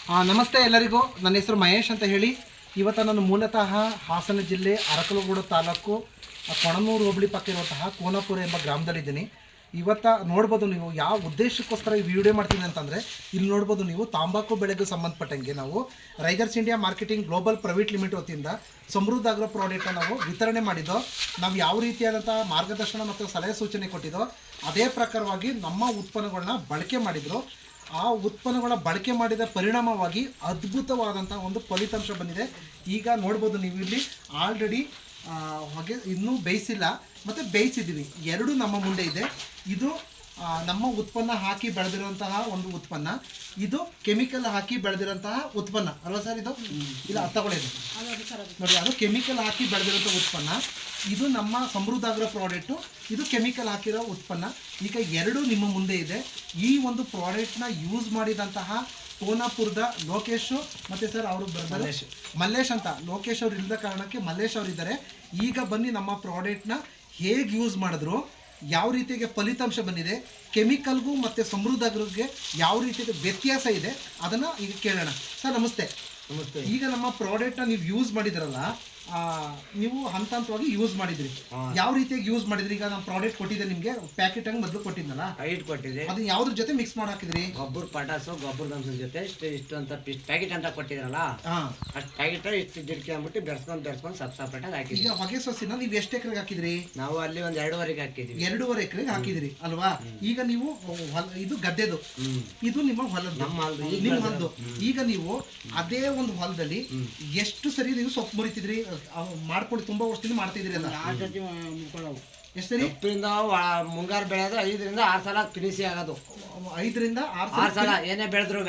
ನಮಸ್ತೆ ಎಲ್ಲರಿಗೂ. ನನ್ನ ಹೆಸರು ಮಹೇಶ್ ಅಂತ ಹೇಳಿ. ಇವತ್ತು ನಾನು ಮೂಲತಃ ಹಾಸನ ಜಿಲ್ಲೆ ಅರಕಲಗೂಡು ತಾಲೂಕು ಕೊಣನೂರು ಹೋಬಳಿ ಪಕ್ಕ ಇರುವಂತಹ ಕೋನಪುರ ಎಂಬ ಗ್ರಾಮದಲ್ಲಿದ್ದೀನಿ. ಇವತ್ತು ನೋಡ್ಬೋದು ನೀವು ಯಾವ ಉದ್ದೇಶಕ್ಕೋಸ್ಕರ ಈ ವಿಡಿಯೋ ಮಾಡ್ತೀನಿ ಅಂತಂದರೆ, ಇಲ್ಲಿ ನೋಡ್ಬೋದು ನೀವು ತಂಬಾಕು ಬೆಳೆಗೂ ಸಂಬಂಧಪಟ್ಟಂಗೆ ನಾವು rigors India marketing global private limited ವತಿಯಿಂದ ಸಮೃದ್ಧ ಆಗ್ರೋ ಪ್ರಾಡಕ್ಟ್ನ ನಾವು ವಿತರಣೆ ಮಾಡಿದ್ದೋ. ನಾವು ಯಾವ ರೀತಿಯಾದಂಥ ಮಾರ್ಗದರ್ಶನ ಮತ್ತು ಸಲಹೆ ಸೂಚನೆ ಕೊಟ್ಟಿದ್ದೋ ಅದೇ ಪ್ರಕಾರವಾಗಿ ನಮ್ಮ ಉತ್ಪನ್ನಗಳನ್ನ ಬಳಕೆ ಮಾಡಿದ್ರು. ಆ ಉತ್ಪನ್ನಗಳ ಬಳಕೆ ಮಾಡಿದ ಪರಿಣಾಮವಾಗಿ ಅದ್ಭುತವಾದಂಥ ಒಂದು ಫಲಿತಾಂಶ ಬಂದಿದೆ. ಈಗ ನೋಡ್ಬೋದು ನೀವು ಇಲ್ಲಿ ಆಲ್ರೆಡಿ ಹೊಗೆ ಇನ್ನೂ ಬೇಯಿಸಿಲ್ಲ ಮತ್ತು ಬೇಯಿಸಿದ್ದೀವಿ, ಎರಡೂ ನಮ್ಮ ಮುಂದೆ ಇದೆ. ಇದು ನಮ್ಮ ಉತ್ಪನ್ನ ಹಾಕಿ ಬೆಳೆದಿರುವಂತಹ ಒಂದು ಉತ್ಪನ್ನ, ಇದು ಕೆಮಿಕಲ್ ಹಾಕಿ ಬೆಳೆದಿರೋಂತಹ ಉತ್ಪನ್ನ ಅಲ್ವಾ ಸರ್? ಇದು ಇಲ್ಲ ತಗೊಳ್ಳೋದು ನೋಡಿ, ಅದು ಕೆಮಿಕಲ್ ಹಾಕಿ ಬೆಳೆದಿರೋಂಥ ಉತ್ಪನ್ನ. ಇದು ನಮ್ಮ ಸಮೃದ್ಧ ಆಗ್ರೋ ಪ್ರಾಡಕ್ಟು, ಇದು ಕೆಮಿಕಲ್ ಹಾಕಿರೋ ಉತ್ಪನ್ನ. ಈಗ ಎರಡೂ ನಿಮ್ಮ ಮುಂದೆ ಇದೆ. ಈ ಒಂದು ಪ್ರಾಡಕ್ಟ್ನ ಯೂಸ್ ಮಾಡಿದಂತಹ ಕೋನಾಪುರದ ಲೋಕೇಶ್ ಮತ್ತು ಸರ್ ಅವರು ಮಲ್ಲೇಶ್ ಅಂತ, ಲೋಕೇಶ್ ಅವರು ಇಲ್ಲದ ಕಾರಣಕ್ಕೆ ಮಲ್ಲೇಶ್ ಅವರು ಇದ್ದಾರೆ. ಈಗ ಬನ್ನಿ ನಮ್ಮ ಪ್ರಾಡಕ್ಟ್ನ ಹೇಗೆ ಯೂಸ್ ಮಾಡಿದ್ರು, ಯಾವ ರೀತಿಯಾಗಿ ಫಲಿತಾಂಶ ಬಂದಿದೆ, ಕೆಮಿಕಲ್ಗೂ ಮತ್ತು ಸಮೃದ್ಧ ಆಗ್ರೋಗೆ ಯಾವ ರೀತಿಯಾದ ವ್ಯತ್ಯಾಸ ಇದೆ ಅದನ್ನು ಈಗ ಕೇಳೋಣ. ಸರ್ ನಮಸ್ತೆ. ನಮಸ್ತೆ. ಈಗ ನಮ್ಮ ಪ್ರಾಡಕ್ಟ್ನ ನೀವು ಯೂಸ್ ಮಾಡಿದ್ರಲ್ಲ, ನೀವು ಹಂತ ಹಂತವಾಗಿ ಯೂಸ್ ಮಾಡಿದ್ರಿ, ಯಾವ ರೀತಿಯಾಗಿ ಯೂಸ್ ಮಾಡಿದ್ರಿ? ಈಗ ನಮ್ಮ ಪ್ರಾಡಕ್ಟ್ ಕೊಟ್ಟಿದ್ದೆ ನಿಮಗೆ, ಪ್ಯಾಕೆಟ್ ಹಂಗೆ ಮೊದಲು ಕೊಟ್ಟಿದ್ನಲ್ಲ, ಐಟ್ ಕೊಟ್ಟಿದೆ. ಅದನ್ನ ಯಾವ್ದ್ರ ಜೊತೆ ಮಿಕ್ಸ್ ಮಾಡಿ ಹಾಕಿದ್ರಿ? ಗೊಬ್ಬರ ಪಟಾಸು ಗೊಬ್ಬರದ ಅಂಶದ ಜೊತೆ ಇಷ್ಟು ಅಂತ ಪ್ಯಾಕೆಟ್ ಅಂತ ಕೊಟ್ಟಿದ್ರಲ್ಲ, ಅಷ್ಟು ಪ್ಯಾಕೆಟ್ ಇಷ್ಟು ಜಿಡ್ಕೆ ಅಂದ್ಬಿಟ್ಟು ಬೆರ್ಸ್ಕೊಂಡು ಸಪ್ರೇಟ್ ಆಗಿ ಹಾಕಿದ್ವಿ. ಈಗ ಹೊಗೆ ಸೊಸಿನ ನೀವು ಎಷ್ಟು ಎಕರೆಗೆ ಹಾಕಿದ್ರಿ? ನಾವು ಅಲ್ಲಿ ಒಂದು 2.5 ಹಾಕಿದ್ವಿ. 2.5 ಎಕರೆಗೆ ಹಾಕಿದ್ರಿ ಅಲ್ವಾ? ಈಗ ನೀವು ಇದು ಗದ್ದೆದು, ಇದು ನಿಮ್ಮ ಹೊಲದ್ದು, ನಿಮ್ಮ ಹೊಲದ್ದು. ಈಗ ನೀವು ಅದೇ ಒಂದು ಹೊಲದಲ್ಲಿ ಎಷ್ಟು ಸರಿ ನೀವು ಸೊಪ್ಪು ಮುರಿತಿದ್ರಿ? ಮಾಡ್ಕೊಂಡು ತುಂಬಾ ವರ್ಷದಿಂದ ಮಾಡ್ತಿದ್ರಿ ಅಲ್ಲ? ಎಷ್ಟು ಸರಿ? ಮುಂಗಾರು ಬೆಳೆಯೋದು 5 ರಿಂದ 6 ಸಲ ಫಿನಿಶಿಂಗ್ ಆಗೋದು. 5 ರಿಂದ 6 ಸಲ ಏನೇ ಬೆಳೆದ್ರು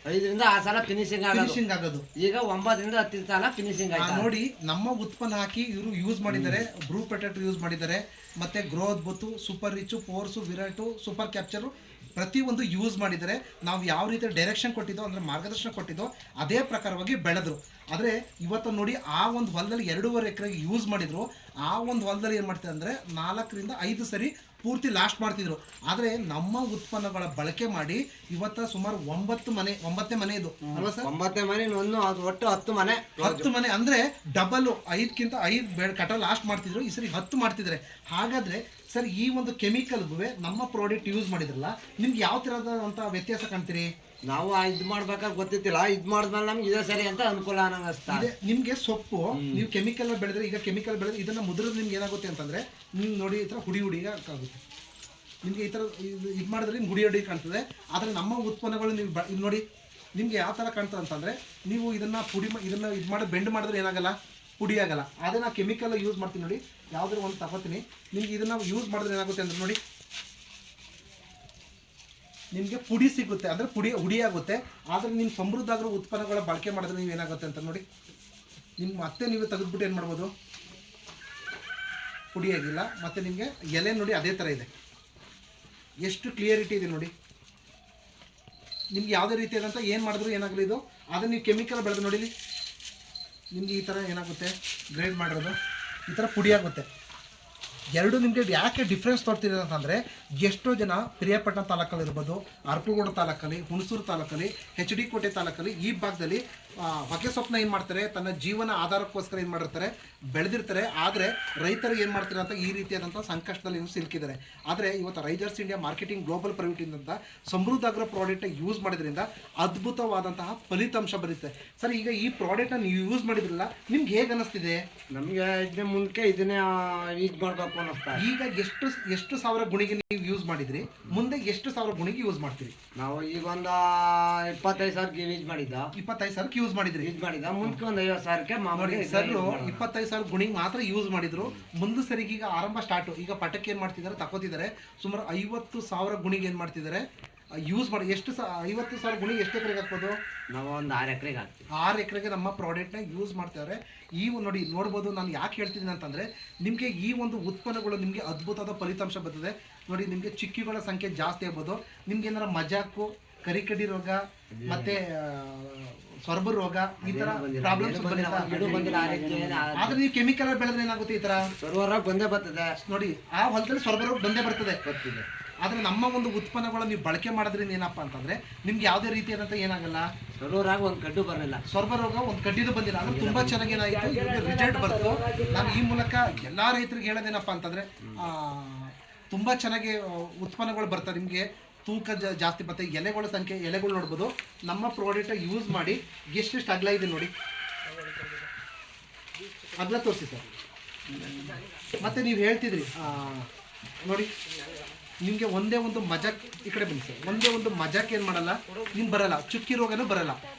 5 ರಿಂದ 6 ಸಲ ಫಿನಿಶಿಂಗ್ ಆಗೋದು. ಈಗ 9 ರಿಂದ 10 ಸಲ ಫಿನಿಶಿಂಗ್ ಆಯ್ತು. ನೋಡಿ, ನಮ್ಮ ಉತ್ಪನ್ನ ಹಾಕಿ ಇವರು ಯೂಸ್ ಮಾಡಿದ್ದಾರೆ. ಬ್ರೂ ಪೊಟ್ಯಾಟೊ ಯೂಸ್ ಮಾಡಿದ್ದಾರೆ, ಮತ್ತೆ ಗ್ರೋ ಅದ್ಭುತ, super rich, force, Virat, super capture ಪ್ರತಿಯೊಂದು ಯೂಸ್ ಮಾಡಿದರೆ ನಾವು ಯಾವ ರೀತಿ ಡೈರೆಕ್ಷನ್ ಕೊಟ್ಟಿದ್ದೋ ಅಂದರೆ ಮಾರ್ಗದರ್ಶನ ಕೊಟ್ಟಿದ್ದೋ ಅದೇ ಪ್ರಕಾರವಾಗಿ ಬೆಳೆದ್ರು. ಆದರೆ ಇವತ್ತು ನೋಡಿ, ಆ ಒಂದು ಹೊಲದಲ್ಲಿ 2.5 ಎಕರೆಗೆ ಯೂಸ್ ಮಾಡಿದ್ರು. ಆ ಒಂದು ಹೊಲದಲ್ಲಿ ಏನು ಮಾಡ್ತಾರೆ ಅಂದರೆ 4 ರಿಂದ 5 ಸರಿ ಪೂರ್ತಿ ಲಾಸ್ಟ್ ಮಾಡ್ತಿದ್ರು. ಆದರೆ ನಮ್ಮ ಉತ್ಪನ್ನಗಳ ಬಳಕೆ ಮಾಡಿ ಇವತ್ತು ಸುಮಾರು 9ನೇ ಮನೆ ಇದು ಅಲ್ವಾ ಸರ್? 9ನೇ ಮನೆ, ಒಟ್ಟು 10 ಮನೆ. 10 ಮನೆ ಅಂದರೆ ಡಬಲ್, 5ಕ್ಕಿಂತ 5 ಕಟ ಲಾಸ್ಟ್ ಮಾಡ್ತಿದ್ರು, ಈ ಸರಿ 10 ಮಾಡ್ತಿದ್ದಾರೆ. ಹಾಗಾದರೆ ಸರ್, ಈ ಒಂದು ಕೆಮಿಕಲ್ಗೂ ನಮ್ಮ ಪ್ರಾಡಕ್ಟ್ ಯೂಸ್ ಮಾಡಿದ್ರಲ್ಲ, ನಿಮ್ಗೆ ಯಾವ ಥರದಂಥ ವ್ಯತ್ಯಾಸ ಕಾಣ್ತೀರಿ? ನಾವು ಇದು ಮಾಡ್ಬೇಕಾದ್ರೆ ಗೊತ್ತಿತ್ತಿಲ್ಲ, ಇದು ಮಾಡಿದ್ಮೇಲೆ ನಮ್ಗೆ ಇದೇ ಸರಿ ಅಂತ ಅನುಕೂಲ ಅನ್ನಿಸ್ತಾ. ನಿಮಗೆ ಸೊಪ್ಪು ನೀವು ಕೆಮಿಕಲ್ ಬೆಳೆದ್ರೆ, ಈಗ ಕೆಮಿಕಲ್ ಬೆಳೆದ್ರೆ ಇದನ್ನ ಮುದ್ರದ್ದು ನಿಮ್ಗೆ ಏನಾಗುತ್ತೆ ಅಂತಂದ್ರೆ, ನೀವು ನೋಡಿ ಈ ಥರ ಹುಡಿ ಆಗುತ್ತೆ. ನಿಮಗೆ ಈ ಥರ ಇದು ಮಾಡಿದ್ರೆ ನಿಮ್ಗೆ ಹುಡಿ ಕಾಣ್ತದೆ. ಆದರೆ ನಮ್ಮ ಉತ್ಪನ್ನಗಳು ನೀವು ಇಲ್ಲಿ ನೋಡಿ, ನಿಮ್ಗೆ ಯಾವ ಥರ ಕಾಣ್ತದೆ ಅಂತಂದರೆ, ನೀವು ಇದನ್ನು ಇದನ್ನು ಇದು ಮಾಡಿ ಬೆಂಡ್ ಮಾಡಿದ್ರೆ ಏನಾಗಲ್ಲ, ಪುಡಿ ಆಗಲ್ಲ. ಅದೇ ನಾವು ಕೆಮಿಕಲ್ ಯೂಸ್ ಮಾಡ್ತೀನಿ ನೋಡಿ, ಯಾವುದಾದ್ರು ಒಂದು ತಗೋತೀನಿ, ನಿಮ್ಗೆ ಇದನ್ನು ಯೂಸ್ ಮಾಡಿದ್ರೆ ಏನಾಗುತ್ತೆ ಅಂದ್ರೆ ನೋಡಿ, ನಿಮಗೆ ಪುಡಿ ಸಿಗುತ್ತೆ, ಅಂದರೆ ಹುಡಿ ಆಗುತ್ತೆ. ಆದರೆ ನಿಮ್ಮ ಸಮೃದ್ಧ ಆಗಿರೋ ಉತ್ಪನ್ನಗಳ ಬಳಕೆ ಮಾಡಿದ್ರೆ ನೀವು ಏನಾಗುತ್ತೆ ಅಂತ ನೋಡಿ, ನಿಮ್ಮ ಮತ್ತೆ ನೀವು ತೆಗೆದುಬಿಟ್ಟು ಏನು ಮಾಡ್ಬೋದು, ಪುಡಿ ಆಗಿಲ್ಲ. ಮತ್ತು ನಿಮಗೆ ಎಲೆ ನೋಡಿ ಅದೇ ಥರ ಇದೆ, ಎಷ್ಟು ಕ್ಲಿಯರಿಟಿ ಇದೆ ನೋಡಿ. ನಿಮ್ಗೆ ಯಾವುದೇ ರೀತಿಯಾದಂಥ ಏನು ಮಾಡಿದ್ರು ಏನಾಗಲಿ ಇದು, ಅದನ್ನು ನೀವು ಕೆಮಿಕಲ್ ಬೆಳೆದು ನೋಡಿ, ನಿಮಗೆ ಈ ಥರ ಏನಾಗುತ್ತೆ, ಗ್ರೇಡ್ ಮಾಡಿರೋದು ಈ ಥರ ಪುಡಿ ಆಗುತ್ತೆ. ಎರಡು ನಿಮಗೆ ಯಾಕೆ ಡಿಫ್ರೆನ್ಸ್ ತೋರ್ತಿದೆ ಅಂತಂದರೆ, ಎಷ್ಟೋ ಜನ ಪಿರಿಯಾಪಟ್ಟಣ ತಾಲೂಕಲ್ಲಿ ಇರ್ಬೋದು, ಅರಕಲಗೂಡು ತಾಲೂಕಲ್ಲಿ, ಹುಣಸೂರು ತಾಲೂಕಲ್ಲಿ, HD ಕೋಟೆ ತಾಲೂಕಲ್ಲಿ ಈ ಭಾಗದಲ್ಲಿ ಹೊಗೆ ಸೊಪ್ಪನ್ನ ಏನು ಮಾಡ್ತಾರೆ, ತನ್ನ ಜೀವನ ಆಧಾರಕ್ಕೋಸ್ಕರ ಏನು ಮಾಡಿರ್ತಾರೆ, ಬೆಳೆದಿರ್ತಾರೆ. ಆದರೆ ರೈತರು ಏನು ಮಾಡ್ತಾರೆ ಅಂತ ಈ ರೀತಿಯಾದಂಥ ಸಂಕಷ್ಟದಲ್ಲಿ ಇವರು ಸಿಲುಕಿದ್ದಾರೆ. ಆದರೆ ಇವತ್ತು ರೈಗರ್ಸ್ ಇಂಡಿಯಾ ಮಾರ್ಕೆಟಿಂಗ್ ಗ್ಲೋಬಲ್ ಪ್ರೈವೇಟಿಂದ ಸಮೃದ್ಧ ಆಗ್ರೋ ಪ್ರಾಡಕ್ಟ್ ಯೂಸ್ ಮಾಡೋದ್ರಿಂದ ಅದ್ಭುತವಾದಂತಹ ಫಲಿತಾಂಶ ಬರುತ್ತೆ. ಸರ್, ಈಗ ಈ ಪ್ರಾಡಕ್ಟ್ನ ನೀವು ಯೂಸ್ ಮಾಡಿದ್ರಲ್ಲ, ನಿಮ್ಗೆ ಹೇಗೆ ಅನ್ನಿಸ್ತಿದೆ? ನಮಗೆ ಇದನ್ನ ಮುಂದೆ ಇದನ್ನೇ ಯೂಸ್ ಮಾಡಬೇಕು ಅನ್ನಿಸ್ತಾ. ಈಗ ಎಷ್ಟು ಸಾವಿರ ಗುಣಿಗೆ ನೀವು ಯೂಸ್ ಮಾಡಿದ್ರಿ, ಮುಂದೆ ಎಷ್ಟು ಸಾವಿರ ಗುಣಿಗೆ ಯೂಸ್ ಮಾಡ್ತೀರಿ? ನಾವು ಈಗ ಒಂದು 25 ಸಾವಿರಕ್ಕೆ ಯೂಸ್ ಮಾಡಿದ್ದ. 25 ಸಾವಿರಕ್ಕೆ ಯೂಸ್ ಮಾಡಿದ ಮುಂದಕ್ಕೆ ಒಂದು 50 ಸಾವಿರಕ್ಕೆ ಮಾಮೂಲಿ ಸರ್ 25 ಸಾವಿರ ಗುಣಿಗೆ ಮಾತ್ರ ಯೂಸ್ ಮಾಡಿದ್ರು. ಮುಂದೆ ಸರಿಗೆ ಈಗ ಆರಂಭ ಸ್ಟಾರ್ಟು. ಈಗ ಪಟಕ್ಕೆ ಏನು ಮಾಡ್ತಿದ್ದಾರೆ, ತಗೋತಿದ್ದಾರೆ. ಸುಮಾರು 50 ಸಾವಿರ ಗುಣಿಗೆ ಏನು ಮಾಡ್ತಿದ್ದಾರೆ ಯೂಸ್ ಮಾಡಿ. 50 ಸಾವಿರ ಗುಣಿಗೆ ಎಷ್ಟು ಎಕರೆಗೆ ಹಾಕ್ಬೋದು? ನಾವು ಒಂದು 6 ಎಕರೆಗೆ ಹಾಕ್ತೀವಿ. 6 ಎಕರೆಗೆ ನಮ್ಮ ಪ್ರಾಡಕ್ಟ್ನ ಯೂಸ್ ಮಾಡ್ತಾರೆ. ಈ ನೋಡ್ಬೋದು. ನಾನು ಯಾಕೆ ಹೇಳ್ತಿದ್ದೀನಿ ಅಂತಂದರೆ, ನಿಮಗೆ ಈ ಒಂದು ಉತ್ಪನ್ನಗಳು ನಿಮಗೆ ಅದ್ಭುತವಾದ ಫಲಿತಾಂಶ ಬರ್ತದೆ ನೋಡಿ. ನಿಮಗೆ ಚಿಕ್ಕಿಗಳ ಸಂಖ್ಯೆ ಜಾಸ್ತಿ ಆಗ್ಬೋದು. ನಿಮ್ಗೆ ಏನಾರ ಮಜಾಕು, ಕರಿಕಡಿ ರೋಗ, ಮತ್ತೆ ಸೊರಬ ರೋಗ, ಈ ತರ ಪ್ರಾಬ್ಲಮ್ಸ್ ಬಂದಿಲ್ಲ. ಆದ್ರೆ ನೀವು ಕೆಮಿಕಲ್ ಬೆಳೆದ್ರೆ ಏನಾಗುತ್ತೆ, ಈ ತರ ಸೊರಬ ರೋಗ ಬಂದೇ ಬರ್ತದೆ ನೋಡಿ. ಆ ಹೊಲದಲ್ಲಿ ಸೊರಬ ರೋಗ ಬಂದೇ ಬರ್ತದೆ. ಆದರೆ ನಮ್ಮ ಒಂದು ಉತ್ಪನ್ನಗಳು ನೀವು ಬಳಕೆ ಮಾಡೋದ್ರಿಂದ ಏನಪ್ಪ ಅಂತಂದರೆ ನಿಮ್ಗೆ ಯಾವುದೇ ರೀತಿಯಾದಂಥ ಏನಾಗಲ್ಲ, ಸರೋರಾಗ ಒಂದು ಗಡ್ಡು ಬರಲಿಲ್ಲ, ಸ್ವರ್ಭ ರೋಗ ಒಂದು ಕಡ್ಡಿದು ಬಂದಿಲ್ಲ. ಅಂದರೆ ತುಂಬ ಚೆನ್ನಾಗಿ ಏನಾಯಿತು, ಇವ್ರಿಗೆ ರಿಸಲ್ಟ್ ಬಂತು. ನಾನು ಈ ಮೂಲಕ ಎಲ್ಲ ರೈತರಿಗೆ ಹೇಳೋದೇನಪ್ಪ ಅಂತಂದರೆ ತುಂಬ ಚೆನ್ನಾಗಿ ಉತ್ಪನ್ನಗಳು ಬರ್ತವೆ. ನಿಮಗೆ ತೂಕ ಜಾಸ್ತಿ ಬರ್ತದೆ. ಎಲೆಗಳು ನೋಡ್ಬೋದು. ನಮ್ಮ ಪ್ರಾಡಕ್ಟ್ ಯೂಸ್ ಮಾಡಿ ಎಷ್ಟೆಷ್ಟು ಅಗಲ ಇದೆ ನೋಡಿ, ಅಗಲ ತೋರಿಸಿ ಸರ್. ಮತ್ತು ನೀವು ಹೇಳ್ತಿದ್ರಿ ನೋಡಿ, ನಿಮಗೆ ಒಂದೇ ಒಂದು ಮಜಾಕ್, ಈ ಕಡೆ ಬನ್ನಿ ಸರ್, ಒಂದೇ ಒಂದು ಮಜಾಕ್ ಏನು ಮಾಡಲ್ಲ, ನಿಮ್ಗೆ ಬರಲ್ಲ, ಚುಕ್ಕಿ ರೋಗನೂ ಬರಲ್ಲ.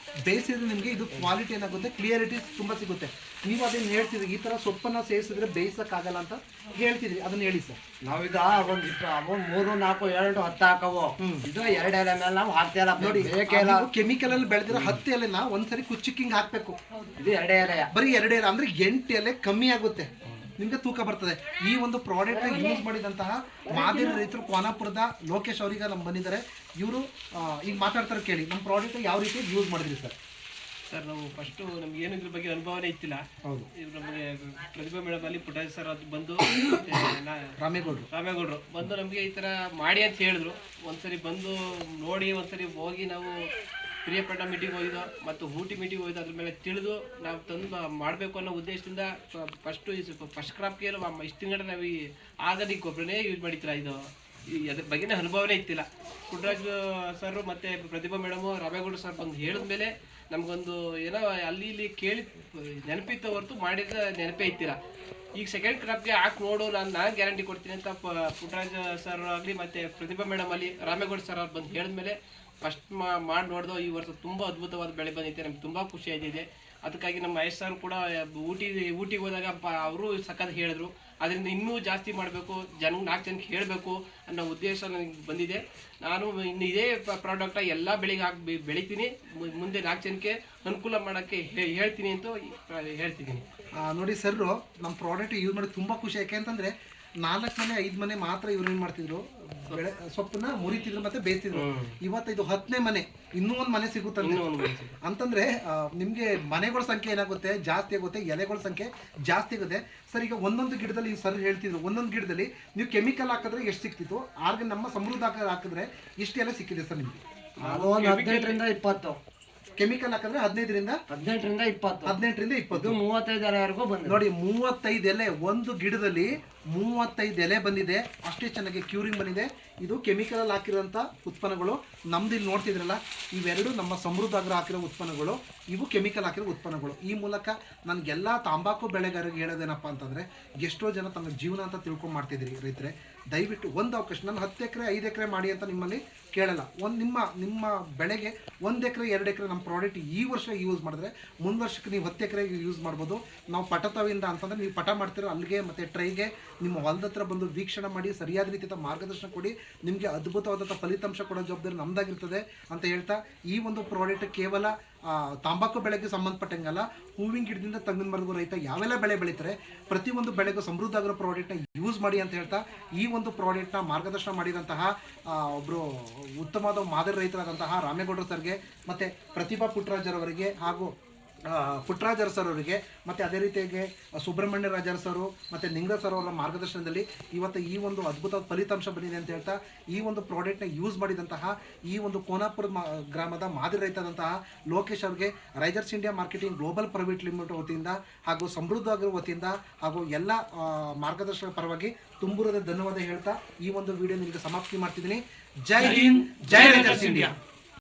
ಬೇಯಿಸಿದ್ರೆ ನಿಮಗೆ ಇದು ಕ್ವಾಲಿಟಿ ಏನಾಗುತ್ತೆ, ಕ್ಲಿಯರಿಟಿ ತುಂಬ ಸಿಗುತ್ತೆ. ನೀವು ಅದನ್ನು ಹೇಳ್ತಿದ್ರಿ, ಈ ಥರ ಸೊಪ್ಪನ್ನು ಸೇರಿಸಿದ್ರೆ ಬೇಯಿಸೋಕ್ಕಾಗಲ್ಲ ಅಂತ ಹೇಳ್ತಿದ್ರಿ, ಅದನ್ನು ಹೇಳಿ ಸರ್. ನಾವೀಗ ಒಂದಿಷ್ಟು ಅವು 3, 4, 7, 10 ಹಾಕವು. ಇದು 2 ಎಲೆ ಮೇಲೆ ನಾವು ಹಾಕ್ತಿಲ್ಲ ನೋಡಿ. ಕೆಮಿಕಲ್ ಅಲ್ಲಿ ಬೆಳೆದಿರೋ 10 ಎಲೆನ ಒಂದ್ಸರಿ ಕುಚ್ಚಿಕ್ಕಿಂಗ್ ಹಾಕ್ಬೇಕು. ಇದು 2 ಎಲೆ, ಬರೀ 2 ಎಲೆ ಅಂದ್ರೆ 8 ಎಲೆ ಕಮ್ಮಿ ಆಗುತ್ತೆ, ನಿಮ್ಗೆ ತೂಕ ಬರ್ತದೆ. ಈ ಒಂದು ಪ್ರಾಡಕ್ಟ್ ಯೂಸ್ ಮಾಡಿದಂತಹ ಮಾದರಿ ರೈತರು ಕೋನಾಪುರದ ಲೋಕೇಶ್ ಅವರಿಗೆ ನಮ್ಮ ಬಂದಿದ್ದಾರೆ. ಇವರು ಈಗ ಮಾತಾಡ್ತಾರೆ, ಕೇಳಿ ನಮ್ಮ ಪ್ರಾಡಕ್ಟ್ ಯಾವ ರೀತಿ ಯೂಸ್ ಮಾಡಿದ್ರಿ ಸರ್. ಸರ್ ನಾವು ಫಸ್ಟು ನಮ್ಗೆ ಏನು ಇದ್ರ ಬಗ್ಗೆ ಅನುಭವನೇ ಇತ್ತಿಲ್ಲ. ಹೌದು, ಇವ್ರು ನಮಗೆ ಪ್ರತಿಭಾ ಮೇಡಮ್ ಅಲ್ಲಿ ಪುಟ್ಟ ಸರ್ ಅದು ಬಂದು ರಾಮೇಗೌಡರು ಬಂದು ನಮಗೆ ಈ ಥರ ಮಾಡಿ ಅಂತ ಹೇಳಿದ್ರು. ಒಂದ್ಸರಿ ಬಂದು ನೋಡಿ, ಒಂದ್ಸರಿ ಹೋಗಿ ನಾವು ಪ್ರಿಯಪಟ್ಟ ಮೀಟಿಂಗ್ ಹೋಗಿದ್ದೋ ಮತ್ತು ಊಟಿ ಮೀಟಿಂಗ್ ಹೋಗಿದ್ದು, ಅದ್ರ ಮೇಲೆ ತಿಳಿದು ನಾವು ತಂದು ಮಾಡಬೇಕು ಅನ್ನೋ ಉದ್ದೇಶದಿಂದ ಫಸ್ಟ್ ಕ್ರಾಪ್ಗೆ ಇಷ್ಟು ತಿಂಗಳು ನಾವು ಈ ಆರ್ಗಾನಿಕ್ ಗೊಬ್ಬರನೇ ಯೂಸ್ ಮಾಡಿತ್ತಿಲ್ಲ. ಇದು ಅದ್ರ ಬಗ್ಗೆನೇ ಅನುಭವನೇ ಇತ್ತಿಲ್ಲ. ಪುಟ್ಟರಾಜ್ ಸರ್ ಮತ್ತು ಪ್ರತಿಭಾ ಮೇಡಮು ರಾಮೇಗೌಡ ಸರ್ ಬಂದು ಹೇಳಿದ್ಮೇಲೆ ನಮಗೊಂದು ಏನೋ ಅಲ್ಲಿ ಇಲ್ಲಿ ಕೇಳಿ ನೆನಪಿತ್ತ ಹೊರತು ಮಾಡಿದ ನೆನಪೇ ಇತ್ತಿಲ್ಲ. ಈಗ ಸೆಕೆಂಡ್ ಕ್ರಾಪ್ಗೆ ಹಾಕಿ ನೋಡು, ನಾನು ಗ್ಯಾರಂಟಿ ಕೊಡ್ತೀನಿ ಅಂತ ಪುಟ್ಟರಾಜ್ ಸರ್ ಆಗಲಿ ಮತ್ತು ಪ್ರತಿಭಾ ಮೇಡಮ್ ಅಲ್ಲಿ ರಾಮೇಗೌಡ ಸರ್ ಅವ್ರು ಬಂದು ಹೇಳಿದ್ಮೇಲೆ ಫಸ್ಟ್ ಮಾಡಿ ನೋಡ್ದೋ ಈ ವರ್ಷ ತುಂಬ ಅದ್ಭುತವಾದ ಬೆಳೆ ಬಂದೈತೆ. ನಮ್ಗೆ ತುಂಬ ಖುಷಿ ಆಗಿದೆ. ಅದಕ್ಕಾಗಿ ನಮ್ಮ ಮಹೇಶ್ ಸರ್ ಕೂಡ ಊಟಿಗೆ ಹೋದಾಗ ಅವರು ಸಖತ್ ಹೇಳಿದ್ರು, ಅದರಿಂದ ಇನ್ನೂ ಜಾಸ್ತಿ ಮಾಡಬೇಕು, 4 ಜನಕ್ಕೆ ಹೇಳಬೇಕು ಅನ್ನೋ ಉದ್ದೇಶ ನನಗೆ ಬಂದಿದೆ. ನಾನು ಇನ್ನು ಇದೇ ಪ್ರಾಡಕ್ಟ ಎಲ್ಲ ಬೆಳೆಗೆ ಬೆಳಿತೀನಿ, ಮುಂದೆ 4 ಜನಕ್ಕೆ ಅನುಕೂಲ ಮಾಡೋಕ್ಕೆ ಹೇಳ್ತೀನಿ ಅಂತ ಹೇಳ್ತಿದ್ದೀನಿ. ನೋಡಿ ಸರ್, ನಮ್ಮ ಪ್ರಾಡಕ್ಟ್ ಯೂಸ್ ಮಾಡಿ ತುಂಬ ಖುಷಿ. ಯಾಕೆಂತಂದರೆ 4 ಮನೆ 5 ಮನೆ ಮಾತ್ರ ಇವ್ರು ಏನು ಮಾಡ್ತಿದ್ರು, ಸೊಪ್ಪನ್ನ ಮುರಿತಿದ್ರು ಮತ್ತೆ ಬೇಯ್ತಿದ್ರು. ಇವತ್ತು ಇದು 10ನೇ ಮನೆ, ಇನ್ನೂ ಒಂದು ಮನೆ ಸಿಗುತ್ತಂತೆ. ಅಂತಂದ್ರೆ ನಿಮ್ಗೆ ಮನೆಗಳ ಸಂಖ್ಯೆ ಏನಾಗುತ್ತೆ, ಜಾಸ್ತಿ ಆಗುತ್ತೆ, ಎಲೆಗಳ ಸಂಖ್ಯೆ ಜಾಸ್ತಿ ಆಗುತ್ತೆ. ಸರ್ ಈಗ ಒಂದೊಂದು ಗಿಡದಲ್ಲಿ ಸರ್ ಹೇಳ್ತಿದ್ರು, ಒಂದೊಂದು ಗಿಡದಲ್ಲಿ ನೀವು ಕೆಮಿಕಲ್ ಹಾಕಿದ್ರೆ ಎಷ್ಟು ಸಿಕ್ತಿತ್ತು, ಆಗ ನಮ್ಮ ಸಮೃದ್ಧ ಹಾಕಿದ್ರೆ ಇಷ್ಟು ಎಲೆ ಸಿಕ್ಕಿದೆ ಸರ್ ನಿಮ್ಗೆ. 18ರಿಂದ 20, ಕೆಮಿಕಲ್ ಹಾಕಿದ್ರೆ 18ರಿಂದ 20, 35 35 ಎಲೆವರೆಗೂ ಬಂದು ನೋಡಿ. 35 ಎಲೆ ಒಂದು ಗಿಡದಲ್ಲಿ 35 ಎಲೆ ಬಂದಿದೆ. ಅಷ್ಟೇ ಚೆನ್ನಾಗಿ ಕ್ಯೂರಿಂಗ್ ಬಂದಿದೆ. ಇದು ಕೆಮಿಕಲ್ ಅಲ್ಲಿ ಹಾಕಿರೋಂಥ ಉತ್ಪನ್ನಗಳು. ನಮ್ದು ಇಲ್ಲಿ ನೋಡ್ತಿದ್ರಲ್ಲ, ಇವೆರಡು ನಮ್ಮ ಸಮೃದ್ಧ ಆಗ್ರ ಹಾಕಿರೋ ಉತ್ಪನ್ನಗಳು, ಇವು ಕೆಮಿಕಲ್ ಹಾಕಿರೋ ಉತ್ಪನ್ನಗಳು. ಈ ಮೂಲಕ ನನಗೆಲ್ಲ ತಂಬಾಕು ಬೆಳೆಗಾರರಿಗೆ ಹೇಳೋದೇನಪ್ಪ ಅಂತಂದರೆ, ಎಷ್ಟೋ ಜನ ತಮ್ಮ ಜೀವನ ಅಂತ ತಿಳ್ಕೊಂಡು ಮಾಡ್ತಿದ್ದೀರಿ ರೈತರೆ. ದಯವಿಟ್ಟು ಒಂದು ಅವಕಾಶ, ನಾನು 10 ಎಕರೆ 5 ಎಕರೆ ಮಾಡಿ ಅಂತ ನಿಮ್ಮಲ್ಲಿ ಕೇಳಲ್ಲ. ಒಂದು ನಿಮ್ಮ ಬೆಳೆಗೆ 1 ಎಕರೆ 2 ಎಕರೆ ನಮ್ಮ ಪ್ರಾಡಕ್ಟ್ ಈ ವರ್ಷ ಯೂಸ್ ಮಾಡಿದ್ರೆ ಮುಂದೆ ವರ್ಷಕ್ಕೆ ನೀವು 10 ಎಕರೆ ಯೂಸ್ ಮಾಡ್ಬೋದು. ನಾವು ಪಟತವಿಂದ ಅಂತಂದರೆ ನೀವು ಪಟ ಮಾಡ್ತಿರೋ ಅಲ್ಲಿಗೆ ಮತ್ತು ಟ್ರೈಗೆ ನಿಮ್ಮ ಹೊಲದ ಹತ್ರ ಬಂದು ವೀಕ್ಷಣೆ ಮಾಡಿ ಸರಿಯಾದ ರೀತಿಯ ಮಾರ್ಗದರ್ಶನ ಕೊಡಿ. ನಿಮಗೆ ಅದ್ಭುತವಾದಂಥ ಫಲಿತಾಂಶ ಕೊಡೋ ಜವಾಬ್ದಾರಿ ನಮ್ದಾಗಿರ್ತದೆ ಅಂತ ಹೇಳ್ತಾ, ಈ ಒಂದು ಪ್ರಾಡಕ್ಟ್ ಕೇವಲ ತಂಬಾಕು ಬೆಳೆಗೆ ಸಂಬಂಧಪಟ್ಟಂಗಲ್ಲ, ಹೂವಿನ ಗಿಡದಿಂದ ತೆಂಗಿನ ಮರಗೂ ರೈತ ಯಾವೆಲ್ಲ ಬೆಳೆ ಬೆಳೀತಾರೆ, ಪ್ರತಿಯೊಂದು ಬೆಳೆಗೂ ಸಮೃದ್ಧ ಆಗಿರೋ ಪ್ರಾಡಕ್ಟ್ನ ಯೂಸ್ ಮಾಡಿ ಅಂತ ಹೇಳ್ತಾ, ಈ ಒಂದು ಪ್ರಾಡಕ್ಟ್ನ ಮಾರ್ಗದರ್ಶನ ಮಾಡಿದಂತಹ ಒಬ್ಬರು ಉತ್ತಮವಾದ ಮಾದರಿ ರೈತರಾದಂತಹ ರಾಮೇಗೌಡರು ಸರ್ಗೆ ಮತ್ತು ಪ್ರತಿಭಾ ಪುಟ್ಟರಾಜರವರಿಗೆ ಹಾಗೂ ಪುಟ್ಟರಾಜರ್ ಸರ್ ಅವರಿಗೆ ಮತ್ತು ಅದೇ ರೀತಿಯಾಗಿ ಸುಬ್ರಹ್ಮಣ್ಯ ರಾಜರ್ ಸರು ಮತ್ತು ನಿಂಗ ಸರ್ ಅವರ ಮಾರ್ಗದರ್ಶನದಲ್ಲಿ ಇವತ್ತು ಈ ಒಂದು ಅದ್ಭುತ ಫಲಿತಾಂಶ ಬಂದಿದೆ ಅಂತ ಹೇಳ್ತಾ, ಈ ಒಂದು ಪ್ರಾಡಕ್ಟ್ನ ಯೂಸ್ ಮಾಡಿದಂತಹ ಈ ಒಂದು ಕೋನಾಪುರ ಗ್ರಾಮದ ಮಾದರಿ ರೈತರಾದಂತಹ ಲೋಕೇಶ್ ಅವರಿಗೆ risers India marketing global private limited ವತಿಯಿಂದ ಹಾಗೂ ಸಮೃದ್ಧ ಆಗಿರೋ ವತಿಯಿಂದ ಹಾಗೂ ಎಲ್ಲ ಮಾರ್ಗದರ್ಶಕ ಪರವಾಗಿ ತುಂಬುರದ ಧನ್ಯವಾದ ಹೇಳ್ತಾ ಈ ಒಂದು ವಿಡಿಯೋ ನಿಮಗೆ ಸಮಾಪ್ತಿ ಮಾಡ್ತಿದ್ದೀನಿ. ಜೈ ಹಿಂದ್, ಜೈ ರೈಜರ್ಸ್ ಇಂಡಿಯಾ.